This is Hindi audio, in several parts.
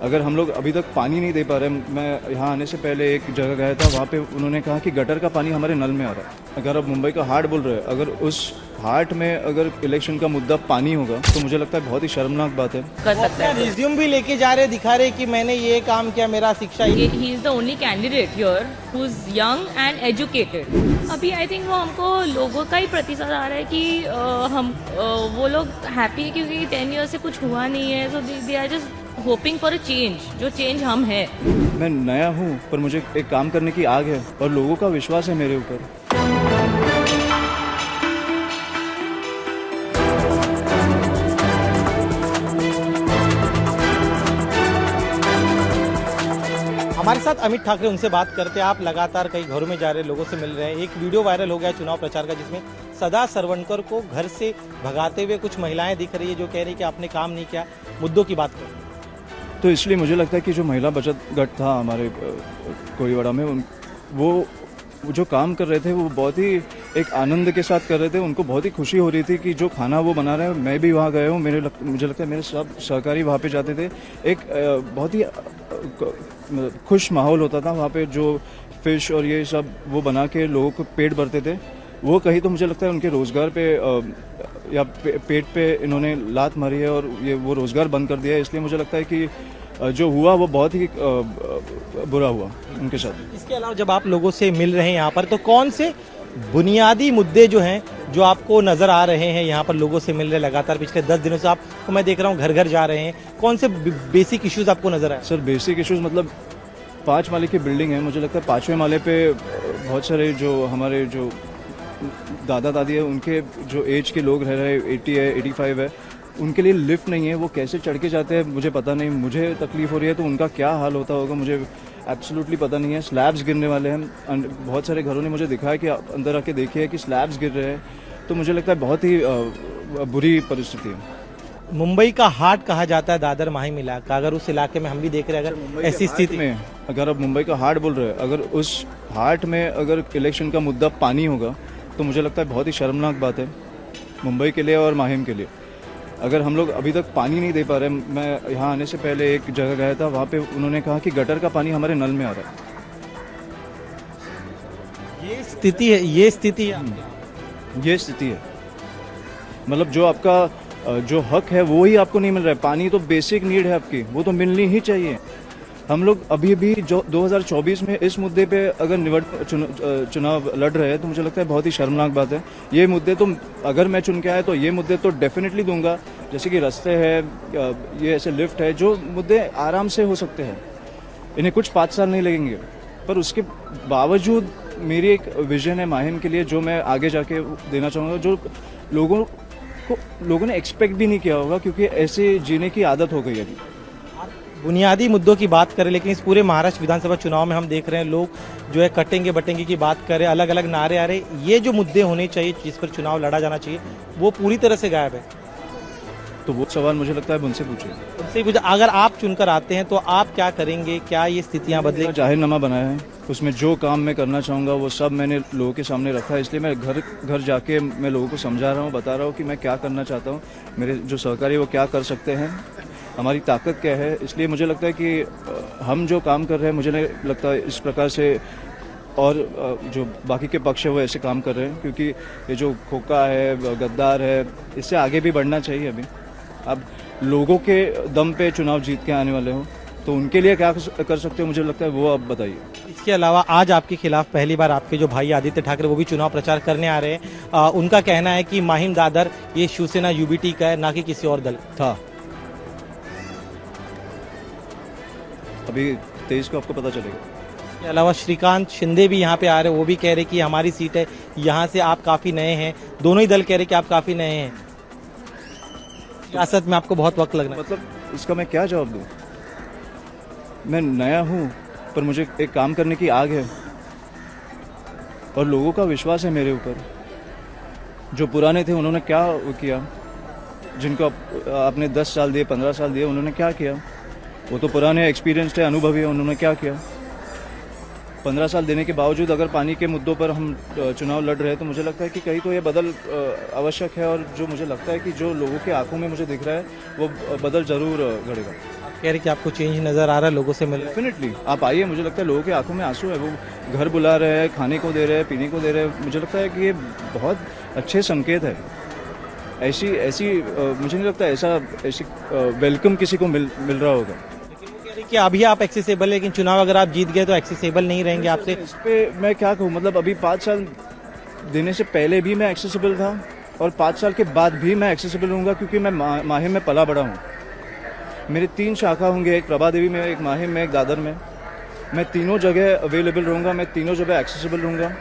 अगर हम लोग अभी तक पानी नहीं दे पा रहे, मैं यहाँ आने से पहले एक जगह गया था, वहाँ पे उन्होंने कहा कि गटर का पानी हमारे नल में आ रहा है। अगर आप मुंबई का हार्ट बोल रहे हैं, अगर उस हार्ट में अगर इलेक्शन का मुद्दा पानी होगा तो मुझे लगता है बहुत ही शर्मनाक बात है। कर सकते हैं। रिज्यूम भी लेके जा रहे, दिखा रहे कि मैंने ये काम किया, मेरा शिक्षा he is the only candidate here who is young and educated. अभी आई थिंक वो हमको लोगों का ही प्रतिसाद आ रहा है कि वो लोग हैप्पी है क्योंकि 10 ईयर से कुछ हुआ नहीं है, so they are just hoping for a change, जो चेंज हम है। मैं नया हूँ पर मुझे एक काम करने की आग है और लोगों का विश्वास है मेरे ऊपर। हमारे साथ अमित ठाकरे, उनसे बात करते हैं। आप लगातार कई घरों में जा रहे, लोगों से मिल रहे हैं। एक वीडियो वायरल हो गया चुनाव प्रचार का, जिसमें सदा सरवणकर को घर से भगाते हुए कुछ महिलाएं दिख रही है जो कह रही है कि आपने काम नहीं किया। मुद्दों की बात करें तो इसलिए मुझे लगता है कि जो महिला बचत गट था हमारे कोईवाड़ा में, वो जो काम कर रहे थे वो बहुत ही एक आनंद के साथ कर रहे थे। उनको बहुत ही खुशी हो रही थी कि जो खाना वो बना रहे हैं, मैं भी वहाँ गया हूँ, मुझे लगता है मेरे सब सहकारी वहाँ पे जाते थे। एक बहुत ही खुश माहौल होता था वहाँ पे। जो फिश और ये सब वो बना के लोगों को पेट भरते थे, वो कहीं तो मुझे लगता है उनके रोज़गार पे या पेट पे इन्होंने लात मारी है और ये वो रोज़गार बंद कर दिया है। इसलिए मुझे लगता है कि जो हुआ वो बहुत ही बुरा हुआ उनके साथ। इसके अलावा जब आप लोगों से मिल रहे हैं यहाँ पर, तो कौन से बुनियादी मुद्दे जो हैं जो आपको नजर आ रहे हैं यहाँ पर लोगों से मिल रहे लगातार पिछले 10 दिनों से? आपको मैं देख रहा हूँ घर घर जा रहे हैं, कौन से बेसिक इश्यूज आपको नजर आए? सर बेसिक इश्यूज मतलब 5 माले की बिल्डिंग है, मुझे लगता है 5वें माले पे बहुत सारे जो हमारे जो दादा दादी है, उनके जो एज के लोग रह रहे हैं, 80 है 85 है, उनके लिए लिफ्ट नहीं है। वो कैसे चढ़ के जाते हैं मुझे पता नहीं। मुझे तकलीफ हो रही है तो उनका क्या हाल होता होगा मुझे एब्सोल्युटली पता नहीं है। स्लैब्स गिरने वाले हैं, बहुत सारे घरों ने मुझे दिखाया कि अंदर आके देखिए कि स्लैब्स गिर रहे हैं। तो मुझे लगता है बहुत ही बुरी परिस्थिति है। मुंबई का हार्ट कहा जाता है दादर माहिम इलाका। अगर उस इलाके में हम भी देख रहे हैं, अगर ऐसी स्थिति में, अगर आप मुंबई का हार्ट बोल रहे हैं, अगर उस हार्ट में अगर इलेक्शन का मुद्दा पानी होगा तो मुझे लगता है बहुत ही शर्मनाक बात है मुंबई के लिए और माहिम के लिए। अगर हम लोग अभी तक पानी नहीं दे पा रहे, मैं यहाँ आने से पहले एक जगह गया था, वहाँ पे उन्होंने कहा कि गटर का पानी हमारे नल में आ रहा है। ये स्थिति है, ये स्थिति है, ये स्थिति है। मतलब जो आपका जो हक है वो ही आपको नहीं मिल रहा है। पानी तो बेसिक नीड है आपकी, वो तो मिलनी ही चाहिए। हम लोग अभी भी जो 2024 में इस मुद्दे पे अगर चुनाव लड़ रहे हैं तो मुझे लगता है बहुत ही शर्मनाक बात है। ये मुद्दे तो अगर मैं चुन के आया तो ये मुद्दे तो डेफिनेटली दूंगा, जैसे कि रास्ते है, ये ऐसे लिफ्ट है, जो मुद्दे आराम से हो सकते हैं। इन्हें कुछ 5 साल नहीं लगेंगे, पर उसके बावजूद मेरी एक विजन है माहिम के लिए जो मैं आगे जाके देना चाहूँगा, जो लोगों ने एक्सपेक्ट भी नहीं किया होगा, क्योंकि ऐसे जीने की आदत हो गई अभी। बुनियादी मुद्दों की बात करें, लेकिन इस पूरे महाराष्ट्र विधानसभा चुनाव में हम देख रहे हैं लोग जो है कटेंगे बटेंगे की बात करें, अलग अलग नारे आ रहे। ये जो मुद्दे होने चाहिए जिस पर चुनाव लड़ा जाना चाहिए, वो पूरी तरह से गायब है। तो वो सवाल मुझे लगता है उनसे पूछिए। उनसे पूछे, अगर आप चुनकर आते हैं तो आप क्या करेंगे? क्या ये स्थितियां बदलेंगी? जाहिरनामा बनाया है, उसमें जो काम मैं करना चाहूँगा वो सब मैंने लोगों के सामने रखा है। इसलिए मैं घर घर जाके मैं लोगों को समझा रहा हूँ, बता रहा हूँ कि मैं क्या करना चाहता हूँ, मेरे जो सहकारी वो क्या कर सकते हैं, हमारी ताकत क्या है। इसलिए मुझे लगता है कि हम जो काम कर रहे हैं, मुझे नहीं लगता इस प्रकार से और जो बाकी के पक्ष है वो ऐसे काम कर रहे हैं, क्योंकि ये जो खोखा है, गद्दार है, इससे आगे भी बढ़ना चाहिए। अभी अब लोगों के दम पे चुनाव जीत के आने वाले हो तो उनके लिए क्या कर सकते हो, मुझे लगता है वो अब बताइए। इसके अलावा आज आपके खिलाफ पहली बार आपके जो भाई आदित्य ठाकरे वो भी चुनाव प्रचार करने आ रहे हैं। उनका कहना है कि माहिम दादर ये शिवसेना यूबीटी का है, ना कि किसी और दल था। अभी 23 को आपको पता चलेगा। इसके अलावा श्रीकांत शिंदे भी यहाँ पे आ रहे हैं, वो भी कह रहे कि हमारी सीट है, यहाँ से आप काफी नए हैं। दोनों ही दल कह रहे कि आप काफी नए हैं, सियासत में आपको बहुत वक्त लगना है। मतलब इसका मैं क्या जवाब दूं? मैं नया हूँ पर मुझे एक काम करने की आग है और लोगों का विश्वास है मेरे ऊपर। जो पुराने थे उन्होंने क्या किया, जिनको आपने 10 साल दिए, 15 साल दिए, उन्होंने क्या किया? वो तो पुराने एक्सपीरियंस्ड है, अनुभवी है, उन्होंने क्या किया? 15 साल देने के बावजूद अगर पानी के मुद्दों पर हम चुनाव लड़ रहे हैं तो मुझे लगता है कि कहीं तो ये बदल आवश्यक है। और जो मुझे लगता है कि जो लोगों के आंखों में मुझे दिख रहा है वो बदल जरूर घड़ेगा। कह रहे कि आपको चेंज नजर आ रहा है, लोगों से मिल रहा है। डेफिनेटली आप आइए, मुझे लगता है लोगों की आंखों में आंसू है, वो घर बुला रहे हैं, खाने को दे रहे हैं, पीने को दे रहे हैं। मुझे लगता है कि ये बहुत अच्छे संकेत है। ऐसी ऐसी मुझे नहीं लगता ऐसी वेलकम किसी को मिल रहा होगा। लेकिन वो कह रहे कि अभी आप एक्सेसिबल, लेकिन चुनाव अगर आप जीत गए तो एक्सेसिबल नहीं रहेंगे आपसे। इस पे मैं क्या कहूँ, मतलब अभी 5 साल देने से पहले भी मैं एक्सेसिबल था और 5 साल के बाद भी मैं एक्सेसिबल रहूँगा, क्योंकि मैं माहिम में पला बड़ा हूँ। मेरे 3 शाखा होंगे, एक प्रभा देवी में, एक माहिम में, एक दादर में। मैं तीनों जगह अवेलेबल रहूँगा, मैं तीनों जगह एक्सेसिबल रहूँगा।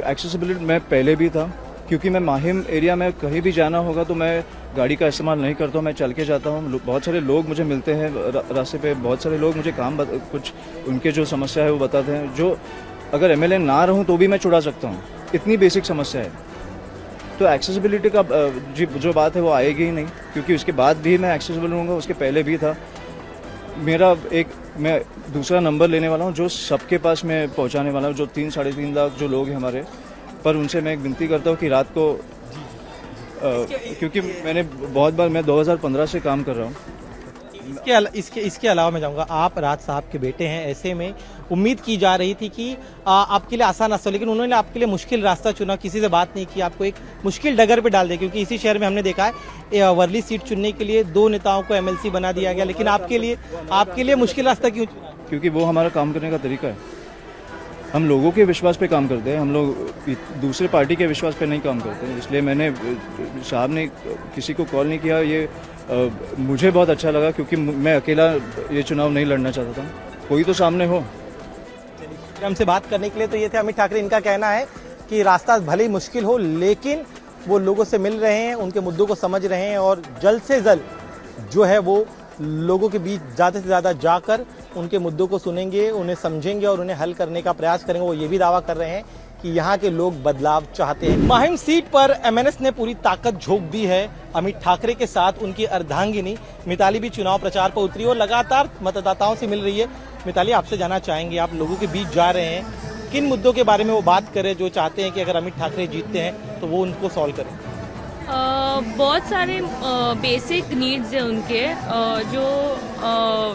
एक्सेसिबिलिटी मैं पहले भी था, क्योंकि मैं माहिम एरिया में कहीं भी जाना होगा तो मैं गाड़ी का इस्तेमाल नहीं करता हूँ, मैं चल के जाता हूँ। बहुत सारे लोग मुझे मिलते हैं रास्ते पे, बहुत सारे लोग मुझे कुछ उनके जो समस्या है वो बताते हैं, जो अगर एमएलए ना रहूँ तो भी मैं छुड़ा सकता हूँ। इतनी बेसिक समस्या है। तो एक्सेसिबिलिटी का जो बात है वो आएगी ही नहीं, क्योंकि उसके बाद भी मैं एक्सेसिबल रहूँगा, उसके पहले भी था। मैं दूसरा नंबर लेने वाला हूँ जो सबके पास मैं पहुँचाने वाला हूँ, जो 3-3.5 लाख जो लोग हैं हमारे। पर उनसे मैं एक विनती करता हूँ कि रात को क्योंकि मैंने बहुत बार, मैं 2015 से काम कर रहा हूँ। इसके अलावा मैं चाहूँगा, आप राज साहब के बेटे हैं, ऐसे में उम्मीद की जा रही थी कि आपके लिए आसान रास्ता, लेकिन उन्होंने आपके लिए मुश्किल रास्ता चुना, किसी से बात नहीं की, आपको एक मुश्किल डगर पे डाल दिया। क्योंकि इसी शहर में हमने देखा है वर्ली सीट चुनने के लिए 2 नेताओं को एमएलसी बना दिया गया, लेकिन आपके लिए मुश्किल रास्ता क्यों चुना? क्योंकि वो हमारा काम करने का तरीका है। हम लोगों के विश्वास पे काम करते हैं, हम लोग दूसरे पार्टी के विश्वास पे नहीं काम करते हैं। इसलिए मैंने, साहब ने किसी को कॉल नहीं किया, ये मुझे बहुत अच्छा लगा, क्योंकि मैं अकेला ये चुनाव नहीं लड़ना चाहता था, कोई तो सामने हो। हमसे बात करने के लिए तो ये थे अमित ठाकरे। इनका कहना है कि रास्ता भले ही मुश्किल हो, लेकिन वो लोगों से मिल रहे हैं, उनके मुद्दों को समझ रहे हैं और जल्द से जल्द जो है वो लोगों के बीच ज़्यादा से ज़्यादा जाकर उनके मुद्दों को सुनेंगे, उन्हें समझेंगे और उन्हें हल करने का प्रयास करेंगे। वो ये भी दावा कर रहे हैं कि यहाँ के लोग बदलाव चाहते हैं। माहिम सीट पर एमएनएस ने पूरी ताकत झोंक दी है। अमित ठाकरे के साथ उनकी अर्धांगिनी मिताली भी चुनाव प्रचार पर उतरी और लगातार मतदाताओं से मिल रही है। मिताली, आपसे जानना चाहेंगे, आप लोगों के बीच जा रहे हैं, किन मुद्दों के बारे में वो बात करें जो चाहते हैं कि अगर अमित ठाकरे जीतते हैं तो वो उनको सॉल्व करें? बहुत सारे बेसिक नीड्स हैं उनके, जो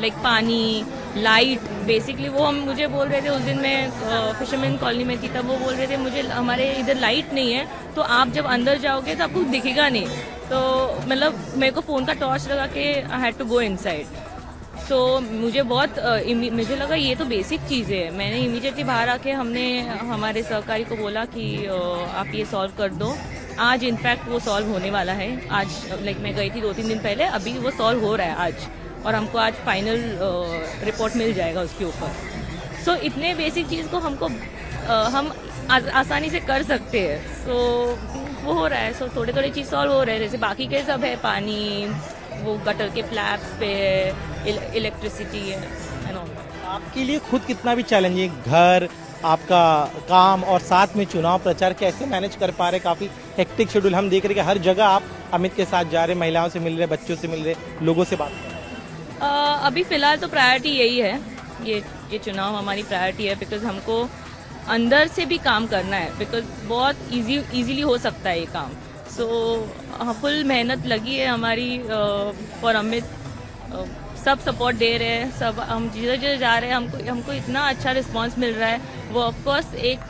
लाइक पानी, लाइट, बेसिकली वो हम मुझे बोल रहे थे उस दिन, मैं फिशरमैन कॉलोनी में थी, तब वो बोल रहे थे मुझे हमारे इधर लाइट नहीं है, तो आप जब अंदर जाओगे तो आपको दिखेगा नहीं। तो मतलब मेरे को फ़ोन का टॉर्च लगा के I had to go inside. So मुझे लगा ये तो बेसिक चीज़ है। मैंने इमीडिएटली बाहर आके हमने हमारे सहकारी को बोला कि आप ये सॉल्व कर दो। आज इनफैक्ट वो सॉल्व होने वाला है। आज लाइक मैं गई थी 2-3 दिन पहले, अभी वो सॉल्व हो रहा है आज, और हमको आज फाइनल रिपोर्ट मिल जाएगा उसके ऊपर। सो इतने बेसिक चीज़ को हम आसानी से कर सकते हैं। सो वो हो रहा है। सो थोड़े थोड़े चीज़ सॉल्व हो रहे हैं, जैसे बाकी के सब है, पानी, वो गटर के फ्लैप्स पे, इलेक्ट्रिसिटी है एंड ऑल। आपके लिए खुद कितना भी चैलेंजिंग, घर, आपका काम और साथ में चुनाव प्रचार कैसे मैनेज कर पा रहे? काफ़ी हेक्टिक शेड्यूल हम देख रहे हैं कि हर जगह आप अमित के साथ जा रहे, महिलाओं से मिल रहे, बच्चों से मिल रहे, लोगों से बात कर रहे। अभी फ़िलहाल तो प्रायोरिटी यही है, ये चुनाव हमारी प्रायोरिटी है, बिकॉज हमको अंदर से भी काम करना है, बिकॉज बहुत इजीली हो सकता है ये काम। सो फुल मेहनत लगी है हमारी फॉर अमित। सब सपोर्ट दे रहे हैं, सब हम जिधर जा रहे हैं हमको इतना अच्छा रिस्पांस मिल रहा है। वो ऑफकोर्स एक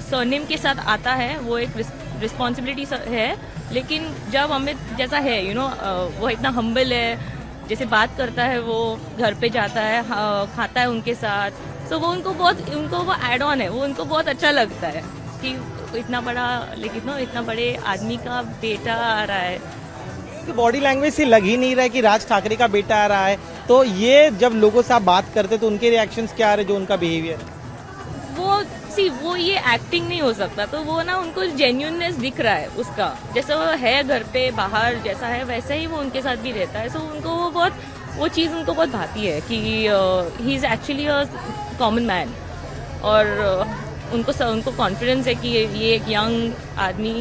सरनेम के साथ आता है, वो एक रिस्पॉन्सिबिलिटी है, लेकिन जब अमित जैसा है वो इतना हम्बल है, जैसे बात करता है, वो घर पे जाता है, खाता है उनके साथ। सो वो उनको वो एड ऑन है, वो उनको बहुत अच्छा लगता है कि इतना बड़ा, लेकिन इतना बड़े आदमी का बेटा आ रहा है। बॉडी लैंग्वेज से लग ही नहीं रहा है कि राज ठाकरे का बेटा आ रहा है। तो ये जब लोगों से आप बात करते तो उनके रिएक्शंस क्या आ रहे, जो उनका बिहेवियर है? वो ये एक्टिंग नहीं हो सकता, तो वो ना उनको जेन्युइननेस दिख रहा है उसका, जैसे वो है घर पे बाहर जैसा है वैसे ही वो उनके साथ भी रहता है। सो उनको वो चीज़ उनको बहुत भाती है कि he is actually a common man, और उनको कॉन्फिडेंस है कि ये एक यंग आदमी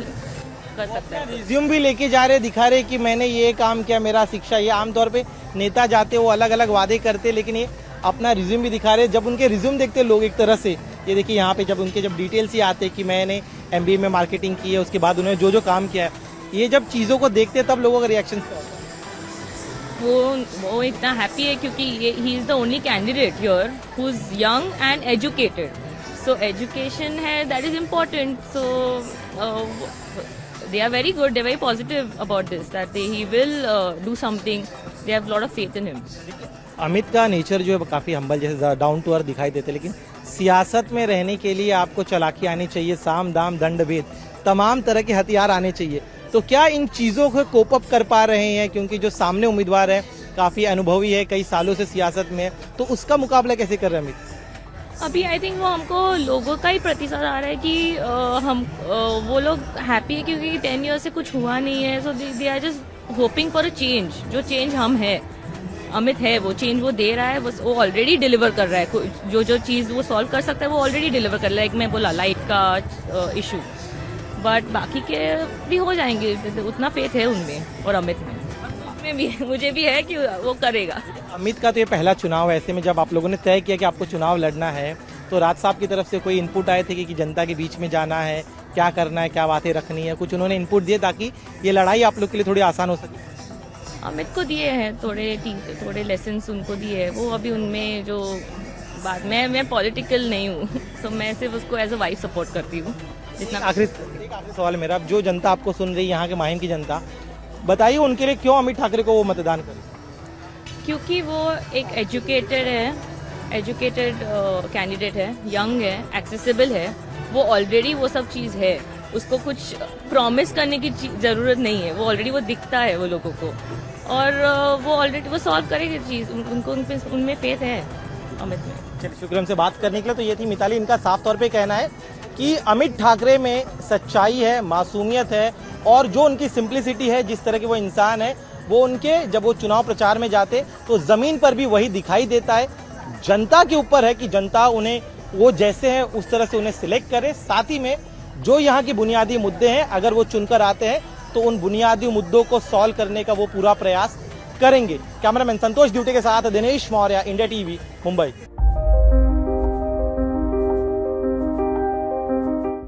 कर सकता है। रिज्यूम भी लेके जा रहे, दिखा रहे कि मैंने ये काम किया, मेरा शिक्षा। ये आमतौर पे नेता जाते वो अलग अलग वादे करते, लेकिन ये अपना रिज्यूम भी दिखा रहे। जब उनके रिज्यूम देखते लोग एक तरह से, ये देखिए यहाँ पे जब उनके डिटेल्स ही आते कि मैंने MBA में मार्केटिंग की है, उसके बाद उन्होंने जो काम किया है, ये जब चीज़ों को देखते तब लोगों का रिएक्शन क्या होता है? वो इतना हैप्पी है क्योंकि he is the only candidate here who is young and educated. So education है, that is important. So they are very good, they are very positive about this, that he will do something. They have a lot of faith in him. Amit का नेचर जो है काफ़ी हम्बल, जैसे डाउन टू अर्थ दिखाई देते, लेकिन सियासत में रहने के लिए आपको चालाकी आनी चाहिए, साम दाम दंड भेद तमाम तरह के हथियार आने चाहिए. तो क्या इन चीज़ों को कोप अप कर पा रहे हैं? क्योंकि जो सामने उम्मीदवार है काफ़ी अनुभवी है, कई सालों से सियासत में, तो उसका मुकाबला कैसे कर रहे हैं अमित? अभी आई थिंक वो हमको लोगों का ही प्रतिसाद आ रहा है कि वो लोग हैप्पी है क्योंकि 10 ईयर से कुछ हुआ नहीं है. So they are just hoping for a change. जो चेंज हम है, अमित है, वो चेंज वो दे रहा है. बस वो ऑलरेडी डिलीवर कर रहा है. जो चीज़ वो सॉल्व कर सकता है वो ऑलरेडी डिलीवर कर रहा है. एक मैं बोला लाइट का इशू, बट बाकी के भी हो जाएंगे. उतना फेथ है उनमें और अमित में. मुझे भी है कि वो करेगा. अमित का तो ये पहला चुनाव है. ऐसे में जब आप लोगों ने तय किया कि आपको चुनाव लड़ना है, तो राज साहब की तरफ से कोई इनपुट आए थे कि जनता के बीच में जाना है, क्या करना है, क्या बातें रखनी है? कुछ उन्होंने इनपुट दिए ताकि ये लड़ाई आप लोग के लिए थोड़ी आसान हो सके? अमित को दिए हैं थोड़े लेसन्स उनको दिए हैं. वो अभी उनमें जो बात, मैं पॉलिटिकल नहीं हूँ. सो मैं सिर्फ उसको एज अ वाइफ सपोर्ट करती हूँ जितना. आखिरी सवाल मेरा, अब जो जनता आपको सुन रही है, यहाँ के माहिम की जनता, बताइए उनके लिए क्यों अमित ठाकरे को वो मतदान करें? क्योंकि वो एक एजुकेटेड कैंडिडेट है, यंग है, एक्सेसिबल है. वो ऑलरेडी वो सब चीज़ है. उसको कुछ प्रॉमिस करने की ज़रूरत नहीं है. वो ऑलरेडी वो दिखता है वो लोगों को, और वो ऑलरेडी वो सॉल्व करेगी चीज़. उनको उनमें फेथ है अमित में. चलिए, शुक्र हमसे बात करने के लिए. तो ये थी मिताली. इनका साफ तौर पे कहना है कि अमित ठाकरे में सच्चाई है, मासूमियत है, और जो उनकी सिंप्लिसिटी है, जिस तरह के वो इंसान है, वो उनके जब वो चुनाव प्रचार में जाते तो ज़मीन पर भी वही दिखाई देता है. जनता के ऊपर है कि जनता उन्हें वो जैसे हैं उस तरह से उन्हें सिलेक्ट करे. साथ ही में जो यहाँ के बुनियादी मुद्दे हैं, अगर वो चुनकर आते हैं तो उन बुनियादी मुद्दों को सॉल्व करने का वो पूरा प्रयास करेंगे. कैमरामैन संतोष ड्यूटी के साथ दिनेश मौर्य, इंडिया टीवी, मुंबई.